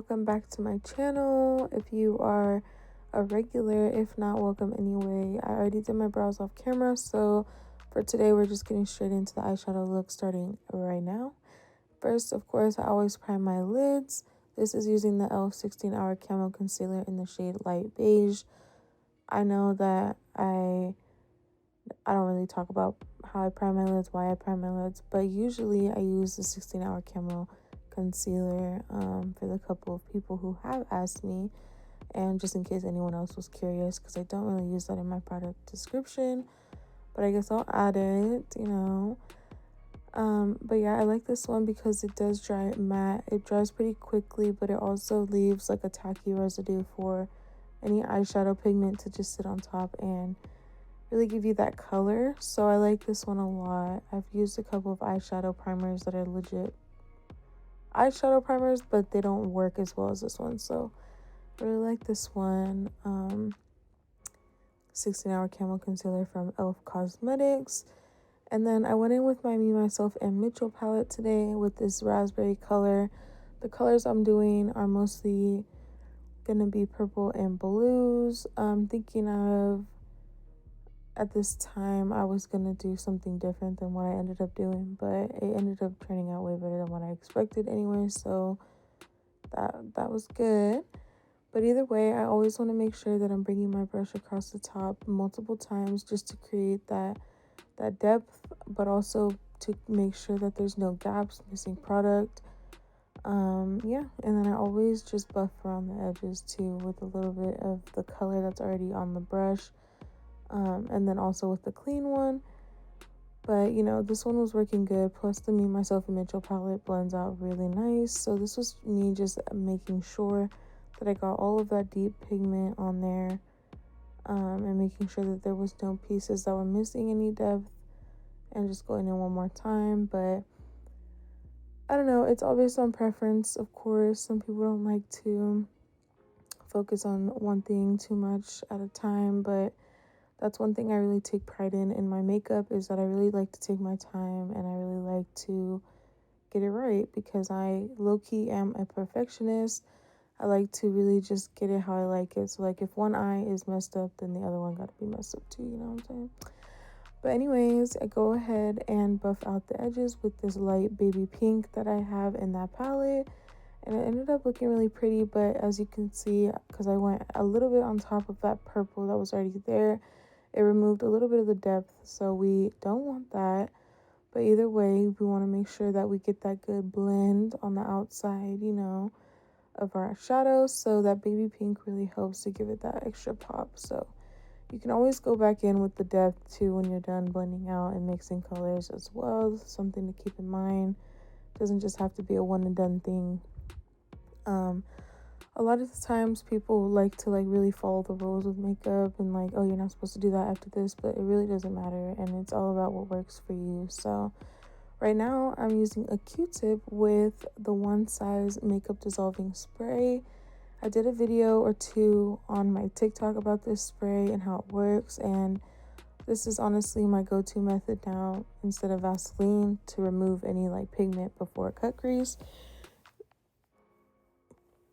welcome back to my channel. If you are a regular, if not, welcome anyway. I already did my brows off camera, so for today we're just getting straight into the eyeshadow look starting right now. First, of course, I always prime my lids. This is using the e.l.f. 16-Hour Camo Concealer in the shade Light Beige. I know that I don't really talk about how I prime my lids, why I prime my lids, but usually I use the 16-Hour Camo Concealer for the couple of people who have asked me, and just in case anyone else was curious, because I don't really use that in my product description, but I guess I'll add it. But yeah, I like this one because it does dry matte. It dries pretty quickly, but it also leaves like a tacky residue for any eyeshadow pigment to just sit on top and really give you that color. So I like this one a lot. I've used a couple of eyeshadow primers that are legit eyeshadow primers, but they don't work as well as this one. So I really like this one. 16-Hour Camo Concealer from e.l.f. Cosmetics. And then I went in with my Me, Myself, and Michell palette today with this raspberry color. The colors I'm doing are mostly gonna be purple and blues. I'm thinking of, at this time, I was gonna do something different than what I ended up doing, but it ended up turning out way better than what I expected anyway, so that was good. But either way, I always want to make sure that I'm bringing my brush across the top multiple times just to create that depth, but also to make sure that there's no gaps, missing product. Yeah, and then I always just buff around the edges too with a little bit of the color that's already on the brush, and then also with the clean one. But this one was working good, plus the Me, Myself, and Michell palette blends out really nice. So this was me just making sure that I got all of that deep pigment on there, and making sure that there was no pieces that were missing any depth, and just going in one more time. But I don't know, it's all based on preference, of course. Some people don't like to focus on one thing too much at a time, but that's one thing I really take pride in my makeup, is that I really like to take my time and I really like to get it right, because I low-key am a perfectionist. I like to really just get it how I like it. So like if one eye is messed up, then the other one got to be messed up too, you know what I'm saying? But anyways, I go ahead and buff out the edges with this light baby pink that I have in that palette. And it ended up looking really pretty, but as you can see, because I went a little bit on top of that purple that was already there, it removed a little bit of the depth, so we don't want that. But either way, we want to make sure that we get that good blend on the outside, of our shadows. So that baby pink really helps to give it that extra pop. So you can always go back in with the depth too when you're done blending out and mixing colors as well. Something to keep in mind. It doesn't just have to be a one and done thing. A lot of the times people like to really follow the rules with makeup and oh, you're not supposed to do that after this, but it really doesn't matter, and it's all about what works for you. So right now I'm using a Q-tip with the One Size makeup dissolving spray. I did a video or two on my TikTok about this spray and how it works, and this is honestly my go-to method now instead of Vaseline to remove any pigment before cut crease.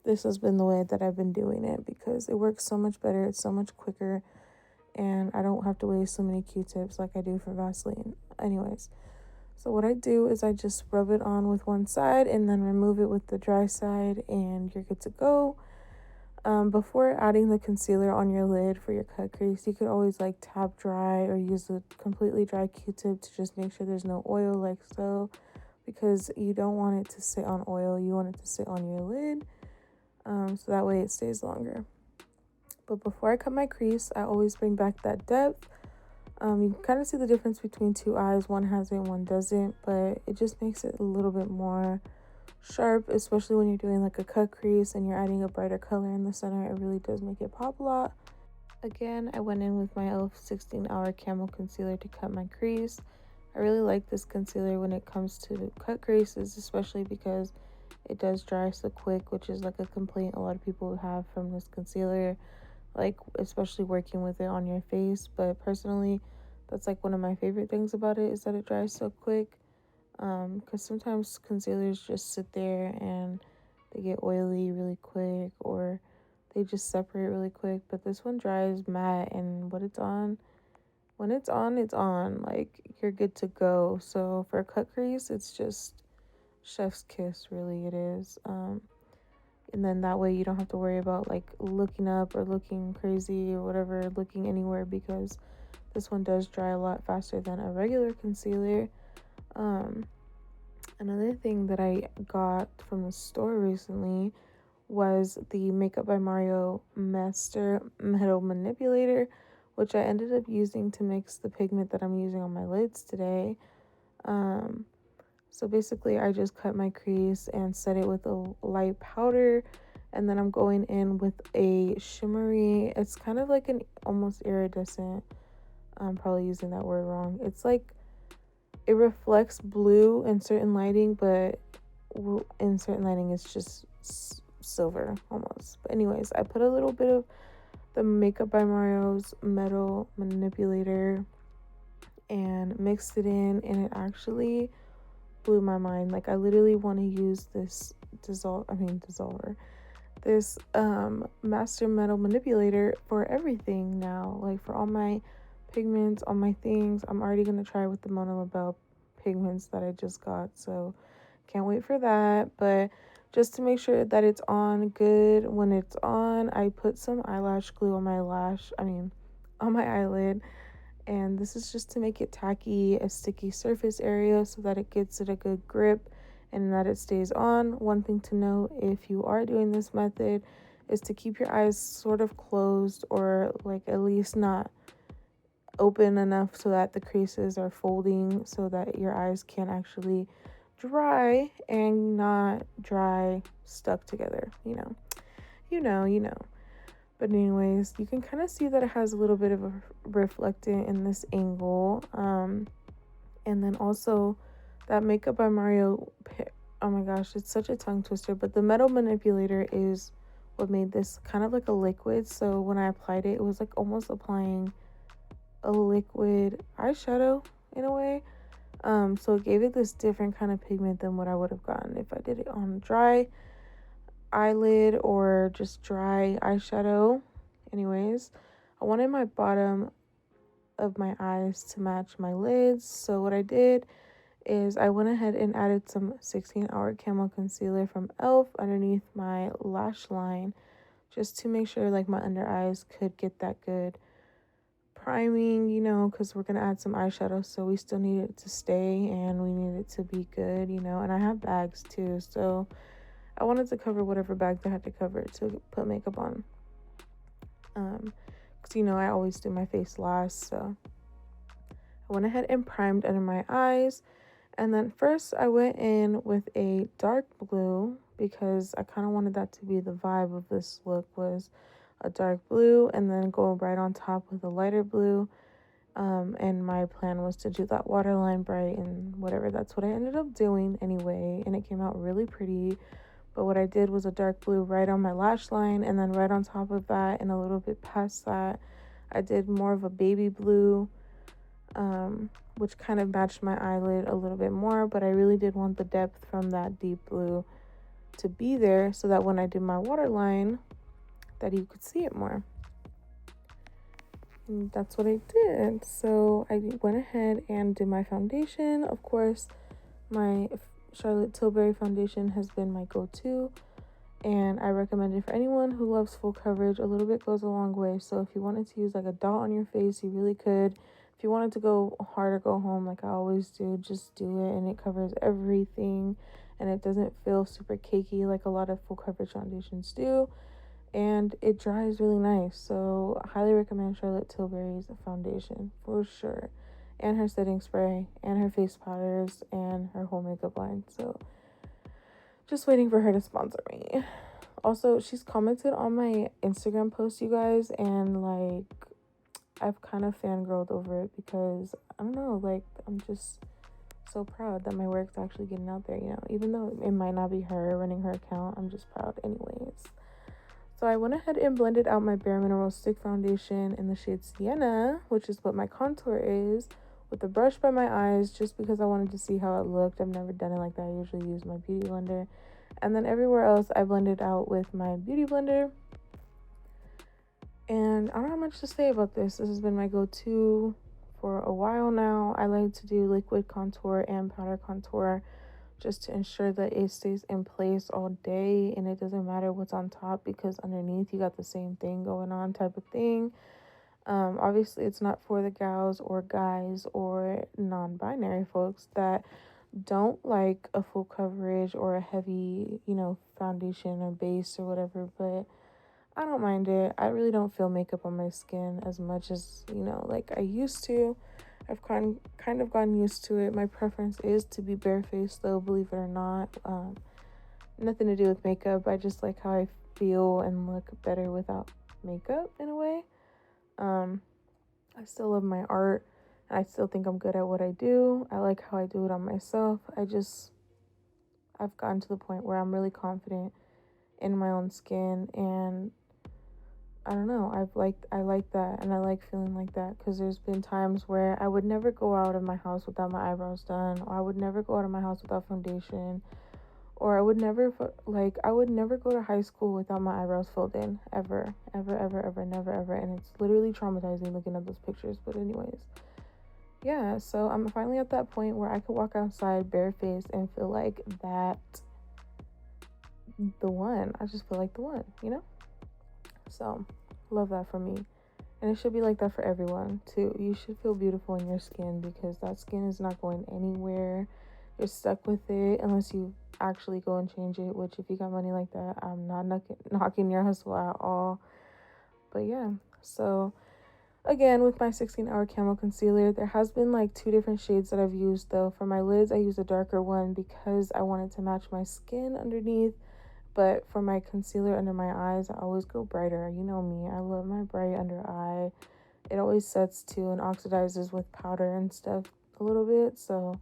This has been the way that I've been doing it because it works so much better, it's so much quicker, and I don't have to waste so many Q-tips like I do for Vaseline. Anyways, so what I do is I just rub it on with one side and then remove it with the dry side, and you're good to go. Before adding the concealer on your lid for your cut crease, you could always tap dry or use a completely dry Q-tip to just make sure there's no oil like so, because you don't want it to sit on oil, you want it to sit on your lid. So that way it stays longer. But before I cut my crease, I always bring back that depth. You can kind of see the difference between two eyes. One has it, one doesn't, but it just makes it a little bit more sharp, especially when you're doing a cut crease and you're adding a brighter color in the center. It really does make it pop a lot. Again, I went in with my e.l.f. 16-Hour Camo Concealer to cut my crease. I really like this concealer when it comes to cut creases, especially because it does dry so quick, which is a complaint a lot of people have from this concealer, especially working with it on your face. But personally, that's one of my favorite things about it, is that it dries so quick. Because sometimes concealers just sit there and they get oily really quick, or they just separate really quick. But this one dries matte, and when it's on, it's on. Like, you're good to go. So for a cut crease, it's just chef's kiss, really, it is. And then that way you don't have to worry about like looking up or looking crazy or whatever, looking anywhere, because this one does dry a lot faster than a regular concealer. Another thing that I got from the store recently was the Makeup by Mario Master Metal Manipulator, which I ended up using to mix the pigment that I'm using on my lids today. So basically I just cut my crease and set it with a light powder, and then I'm going in with a shimmery, it's kind of like an almost iridescent, I'm probably using that word wrong. It's like it reflects blue in certain lighting, but in certain lighting it's just silver almost. But anyways, I put a little bit of the Makeup by Mario's Metal Manipulator and mixed it in, and it actually blew my mind. Like, I literally want to use this dissolver, this Master Metal Manipulator for everything now, like for all my pigments, all my things. I'm already going to try with the Mona Labelle pigments that I just got, so can't wait for that. But just to make sure that it's on good when it's on, I put some eyelash glue on my on my eyelid, and this is just to make it tacky, a sticky surface area, so that it gets it a good grip and that it stays on. One thing to note, if you are doing this method, is to keep your eyes sort of closed, or like at least not open enough so that the creases are folding, so that your eyes can actually dry and not dry stuck together, you know. But anyways, you can kind of see that it has a little bit of a reflectant in this angle. And then also that Makeup by Mario, oh my gosh, it's such a tongue twister, but the Metal Manipulator is what made this kind of like a liquid. So when I applied it, it was like almost applying a liquid eyeshadow in a way. So it gave it this different kind of pigment than what I would have gotten if I did it on dry eyelid or just dry eyeshadow. Anyways, I wanted my bottom of my eyes to match my lids, so what I did is I went ahead and added some 16-hour camo concealer from elf underneath my lash line, just to make sure like my under eyes could get that good priming, because we're gonna add some eyeshadow, so we still need it to stay and we need it to be good, and I have bags too, so I wanted to cover whatever bags I had to cover to put makeup on. Because, I always do my face last. So I went ahead and primed under my eyes. And then first I went in with a dark blue, because I kind of wanted that to be the vibe of this look, was a dark blue, and then go right on top with a lighter blue. And my plan was to do that waterline bright and whatever. That's what I ended up doing anyway. And it came out really pretty. But what I did was a dark blue right on my lash line, and then right on top of that and a little bit past that, I did more of a baby blue, which kind of matched my eyelid a little bit more, but I really did want the depth from that deep blue to be there, so that when I did my waterline, that you could see it more. And that's what I did. So I went ahead and did my foundation. Of course, my Charlotte Tilbury foundation has been my go-to, and I recommend it for anyone who loves full coverage. A little bit goes a long way. So if you wanted to use like a dot on your face, you really could. If you wanted to go hard or go home, like I always do, just do it, and it covers everything, and it doesn't feel super cakey like a lot of full coverage foundations do, and it dries really nice. So I highly recommend Charlotte Tilbury's foundation for sure, and her setting spray, and her face powders, and her whole makeup line. So just waiting for her to sponsor me. Also, she's commented on my Instagram post, you guys, and like I've kind of fangirled over it, because I don't know, like I'm just so proud that my work's actually getting out there, even though it might not be her running her account. I'm just proud anyways. So I went ahead and blended out my Bare Minerals Stick Foundation in the shade Sienna, which is what my contour is, with a brush by my eyes, just because I wanted to see how it looked. I've never done it like that. I usually use my beauty blender. And then everywhere else I blend it out with my beauty blender. And I don't have much to say about this. This has been my go-to for a while now. I like to do liquid contour and powder contour just to ensure that it stays in place all day and it doesn't matter what's on top, because underneath you got the same thing going on type of thing. Obviously it's not for the gals or guys or non-binary folks that don't like a full coverage or a heavy, foundation or base or whatever, but I don't mind it. I really don't feel makeup on my skin as much as, like I used to. I've kind of gotten used to it. My preference is to be barefaced though, believe it or not. Nothing to do with makeup. I just like how I feel and look better without makeup in a way. I still love my art. And I still think I'm good at what I do. I like how I do it on myself. I've gotten to the point where I'm really confident in my own skin, and I don't know, I like that, and I like feeling like that, because there's been times where I would never go out of my house without my eyebrows done, or I would never go out of my house without foundation, or I would never go to high school without my eyebrows filled in, ever, ever, ever, ever, never, ever, and it's literally traumatizing looking at those pictures. But anyways, yeah, so I'm finally at that point where I could walk outside barefaced and feel like that the one. I just feel like the one. So, love that for me. And it should be like that for everyone, too. You should feel beautiful in your skin, because that skin is not going anywhere. You're stuck with it unless you actually go and change it, which if you got money like that, I'm not knocking your hustle at all. But yeah, so again, with my 16-hour camo concealer, there has been like 2 different shades that I've used though. For my lids, I used a darker one because I wanted to match my skin underneath. But for my concealer under my eyes, I always go brighter. You know me, I love my bright under eye. It always sets to and oxidizes with powder and stuff a little bit, so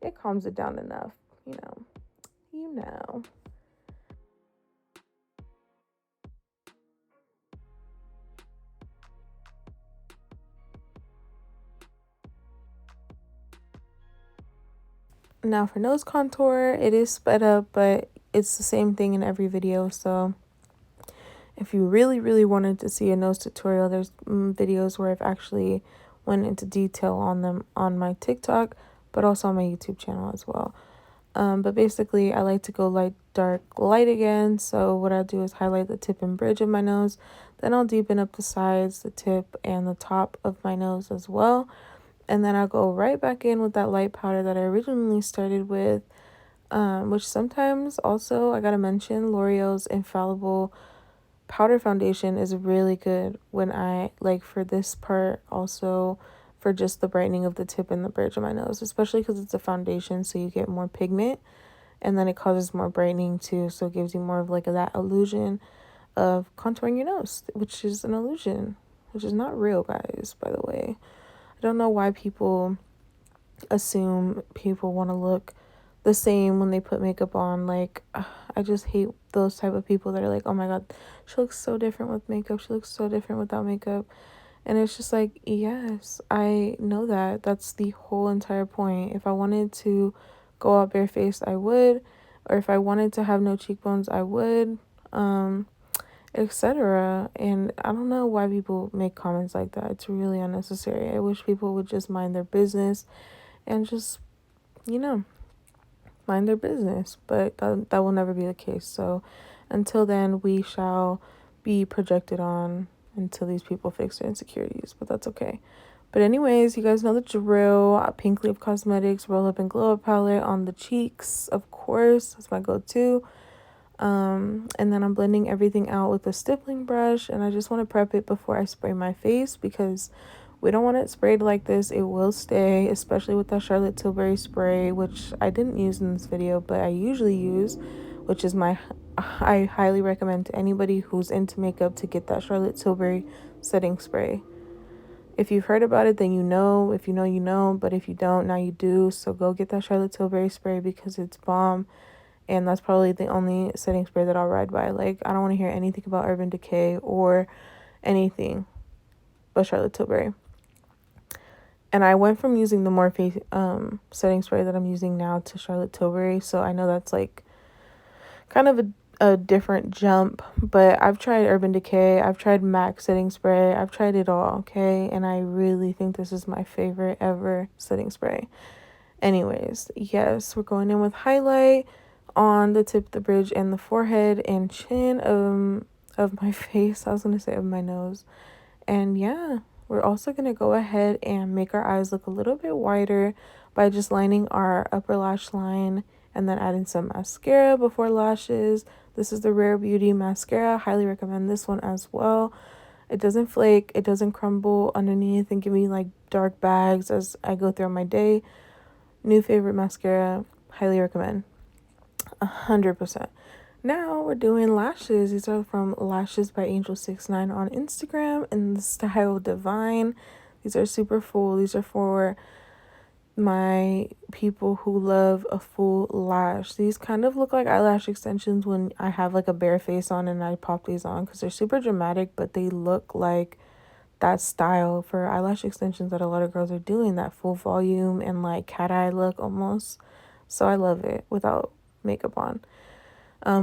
it calms it down enough, you know. You know. Now for nose contour, it is sped up, but it's the same thing in every video, so if you really, really wanted to see a nose tutorial, there's videos where I've actually went into detail on them on my TikTok, but also on my YouTube channel as well. But basically, I like to go light, dark, light again. So what I do is highlight the tip and bridge of my nose. Then I'll deepen up the sides, the tip, and the top of my nose as well. And then I'll go right back in with that light powder that I originally started with, which sometimes also, I gotta mention, L'Oreal's Infallible powder foundation is really good when I like for this part, also for just the brightening of the tip and the bridge of my nose, especially because it's a foundation, so you get more pigment, and then it causes more brightening too, so it gives you more of like that illusion of contouring your nose, which is an illusion, which is not real, guys, by the way. I don't know why people assume people want to look the same when they put makeup on. Like, I just hate those type of people that are like, oh my god, she looks so different with makeup, she looks so different without makeup. And it's just like, yes, I know that. That's the whole entire point. If I wanted to go out barefaced, I would. Or if I wanted to have no cheekbones, I would. Etc. And I don't know why people make comments like that. It's really unnecessary. I wish people would just mind their business and just, you know, mind their business. But that will never be the case. So until then, we shall be projected on until these people fix their insecurities. But that's okay. But anyways, you guys know the drill. Pink Leaf Cosmetics Roll Up and Glow Up palette on the cheeks, of course. That's my go-to. And then I'm blending everything out with a stippling brush, and I just want to prep it before I spray my face, because we don't want it sprayed like this. It will stay, especially with that Charlotte Tilbury spray, which I didn't use in this video, but I usually use, which is I highly recommend to anybody who's into makeup to get that Charlotte Tilbury setting spray. If you've heard about it, then you know. If you know, you know. But if you don't, now you do. So go get that Charlotte Tilbury spray, because it's bomb. And that's probably the only setting spray that I'll ride by. Like, I don't want to hear anything about Urban Decay or anything but Charlotte Tilbury. And I went from using the Morphe setting spray that I'm using now to Charlotte Tilbury. So I know that's like kind of a different jump, but I've tried Urban Decay, I've tried MAC setting spray, I've tried it all, okay? And I really think this is my favorite ever setting spray. Anyways, yes, we're going in with highlight on the tip, the bridge, and the forehead and chin of my face. I was gonna say of my nose. And yeah, we're also gonna go ahead and make our eyes look a little bit wider by just lining our upper lash line and then adding some mascara before lashes. This is the Rare Beauty mascara. Highly recommend this one as well. It doesn't flake, it doesn't crumble underneath and give me like dark bags as I go through my day. New favorite mascara. Highly recommend. 100%. Now we're doing lashes. These are from Lashes by Angel69 on Instagram in the style Divine. These are super full. These are for my people who love a full lash. These kind of look like eyelash extensions when I have like a bare face on and I pop these on because they're super dramatic, but they look like that style for eyelash extensions that a lot of girls are doing, that full volume and like cat eye look almost. So I love it without makeup on.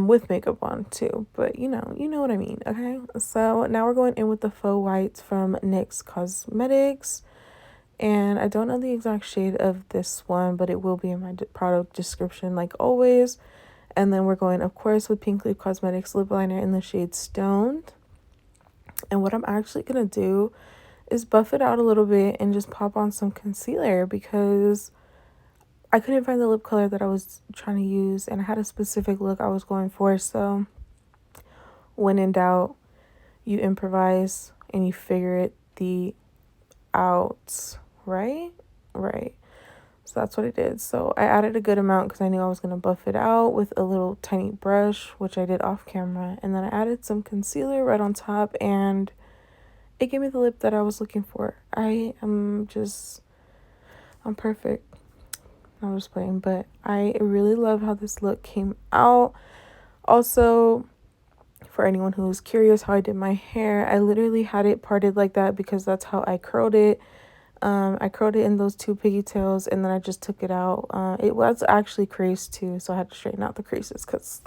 With makeup on too, but you know what I mean, okay? So now we're going in with the Faux Whites from NYX Cosmetics. And I don't know the exact shade of this one, but it will be in my product description like always. And then we're going, of course, with Pink Leaf Cosmetics lip liner in the shade Stoned. And what I'm actually going to do is buff it out a little bit and just pop on some concealer because I couldn't find the lip color that I was trying to use. And I had a specific look I was going for. So when in doubt, you improvise and you figure it out. Right. So that's what I did. So I added a good amount because I knew I was going to buff it out with a little tiny brush, which I did off camera. And then I added some concealer right on top and it gave me the lip that I was looking for. I'm perfect. I'm just playing, but I really love how this look came out. Also, for anyone who's curious how I did my hair, I literally had it parted like that because that's how I curled it. I curled it in those two pigtails and then I just took it out. It was actually creased too, so I had to straighten out the creases because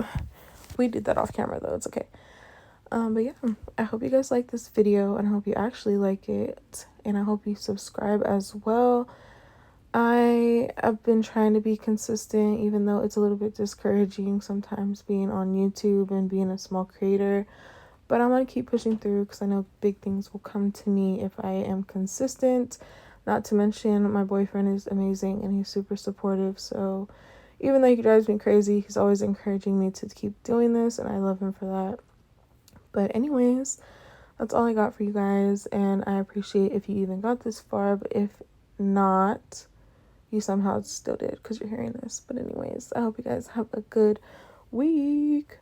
we did that off camera though. It's okay. But yeah, I hope you guys like this video and I hope you actually like it and I hope you subscribe as well. I have been trying to be consistent even though it's a little bit discouraging sometimes being on YouTube and being a small creator. But I'm going to keep pushing through because I know big things will come to me if I am consistent. Not to mention my boyfriend is amazing and he's super supportive. So even though he drives me crazy, he's always encouraging me to keep doing this and I love him for that. But anyways, that's all I got for you guys. And I appreciate if you even got this far. But if not, you somehow still did because you're hearing this. But anyways, I hope you guys have a good week.